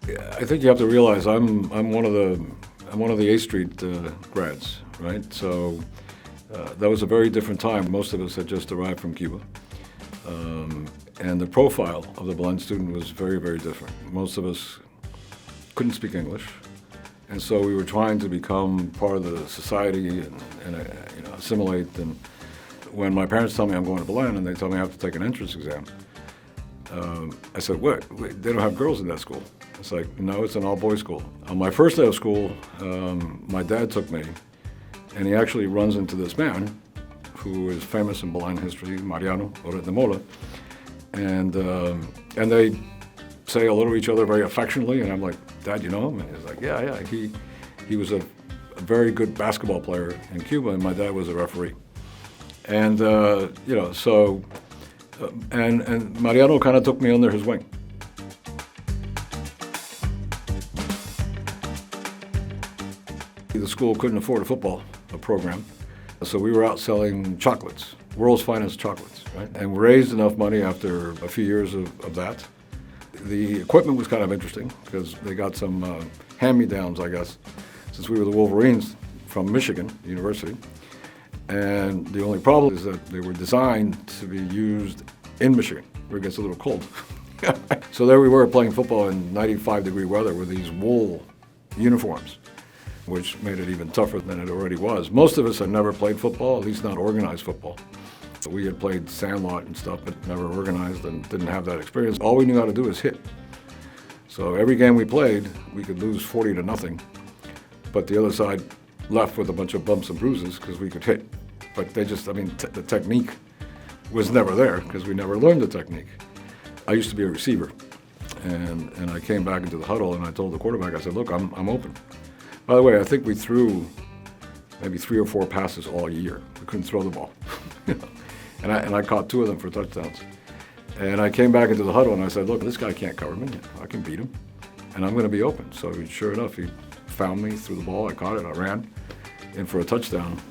I think you have to realize I'm one of the A Street grads, right? So that was a very different time. Most of us had just arrived from Cuba, and the profile of the blend student was very, very different. Most of us couldn't speak English, and so we were trying to become part of the society and assimilate. And when my parents tell me I'm going to Belen and they tell me I have to take an entrance exam, I said, what? Wait, they don't have girls in that school. It's like, no, it's an all-boys school. On my first day of school, my dad took me, and he actually runs into this man who is famous in Belen history, Mariano de Mola, and they say hello to each other very affectionately, and I'm like, Dad, you know him? And he's like, yeah. He was a very good basketball player in Cuba, and my dad was a referee. And, and Mariano kind of took me under his wing. The school couldn't afford a football program, so we were out selling chocolates, world's finest chocolates, right? And we raised enough money after a few years of that. The equipment was kind of interesting because they got some hand-me-downs, I guess, since we were the Wolverines from Michigan University. And the only problem is that they were designed to be used in Michigan, where it gets a little cold. So there we were playing football in 95-degree weather with these wool uniforms, which made it even tougher than it already was. Most of us had never played football, at least not organized football. We had played sandlot and stuff, but never organized and didn't have that experience. All we knew how to do is hit. So every game we played, we could lose 40-0, but the other side left with a bunch of bumps and bruises because we could hit. But they just, the technique was never there because we never learned the technique. I used to be a receiver, and I came back into the huddle and I told the quarterback, I said, look, I'm open. By the way, I think we threw maybe 3 or 4 passes all year. We couldn't throw the ball. And I caught 2 of them for touchdowns. And I came back into the huddle and I said, look, this guy can't cover me. I can beat him, and I'm going to be open. So sure enough, he found me, threw the ball, I caught it, I ran in for a touchdown.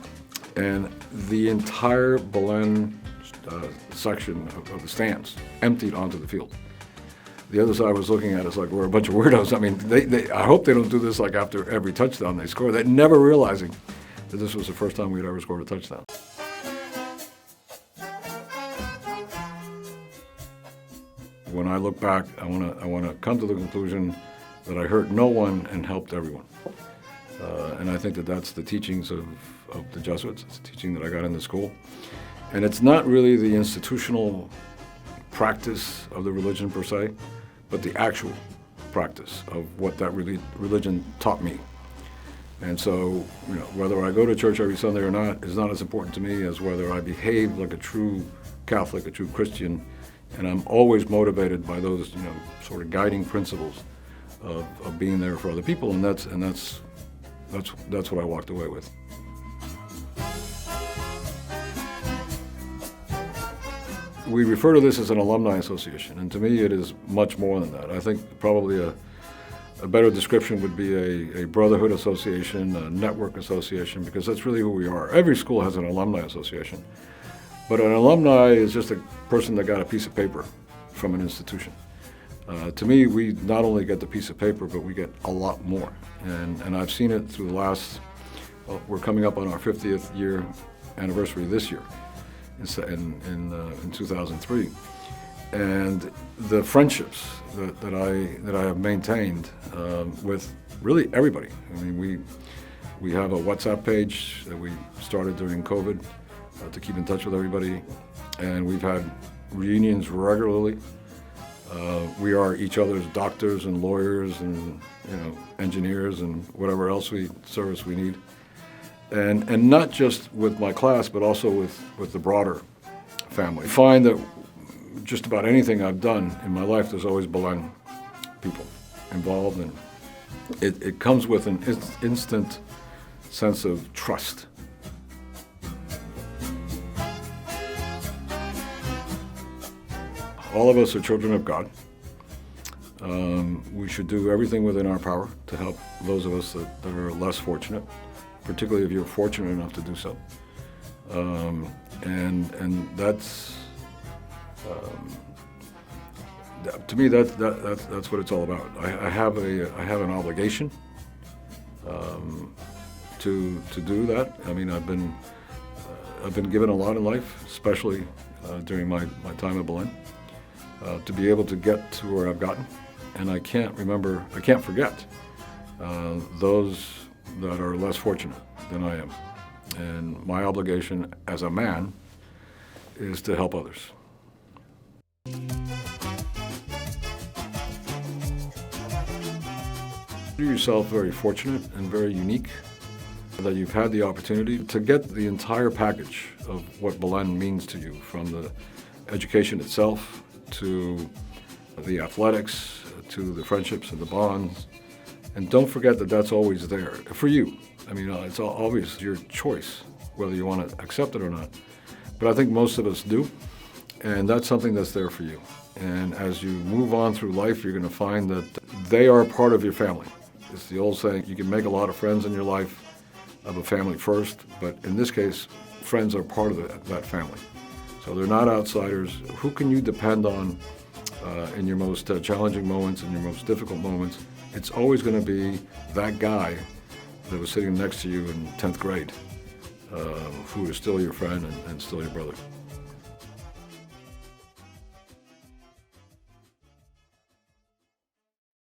And the entire Belen section of the stands emptied onto the field. The other side was looking at us like we're a bunch of weirdos. I hope they don't do this like after every touchdown they score. They're never realizing that this was the first time we'd ever scored a touchdown. When I look back, I want to come to the conclusion that I hurt no one and helped everyone. And I think that that's the teachings of the Jesuits. It's the teaching that I got in the school. And it's not really the institutional practice of the religion per se, but the actual practice of what that religion taught me. And so, whether I go to church every Sunday or not is not as important to me as whether I behave like a true Catholic, a true Christian, and I'm always motivated by those, sort of guiding principles of being there for other people, and that's what I walked away with. We refer to this as an alumni association, and to me it is much more than that. I think probably a better description would be a brotherhood association, a network association, because that's really who we are. Every school has an alumni association, but an alumni is just a person that got a piece of paper from an institution. To me, we not only get the piece of paper, but we get a lot more. And I've seen it through the last, we're coming up on our 50th year anniversary this year in 2003. And the friendships that I have maintained with really everybody. We have a WhatsApp page that we started during COVID to keep in touch with everybody, and we've had reunions regularly. We are each other's doctors and lawyers and engineers and whatever else service we need, and not just with my class, but also with the broader family. I find that just about anything I've done in my life, there's always Belen people involved, and it comes with an instant sense of trust. All of us are children of God. We should do everything within our power to help those of us that are less fortunate, particularly if you're fortunate enough to do so. And To me, that's what it's all about. I have an obligation to do that. I mean, I've been given a lot in life, especially during my time at Belen, to be able to get to where I've gotten, and I can't forget those that are less fortunate than I am. And my obligation as a man is to help others. Consider yourself very fortunate and very unique that you've had the opportunity to get the entire package of what Belen means to you, from the education itself to the athletics to the friendships and the bonds. And don't forget that that's always there for you. I mean, it's obvious your choice whether you want to accept it or not. But I think most of us do, and that's something that's there for you. And as you move on through life, you're going to find that they are part of your family. It's the old saying, you can make a lot of friends in your life, of a family first, but in this case, friends are part of that family. So they're not outsiders. Who can you depend on in your most challenging moments, in your most difficult moments? It's always going to be that guy that was sitting next to you in 10th grade, who is still your friend and still your brother.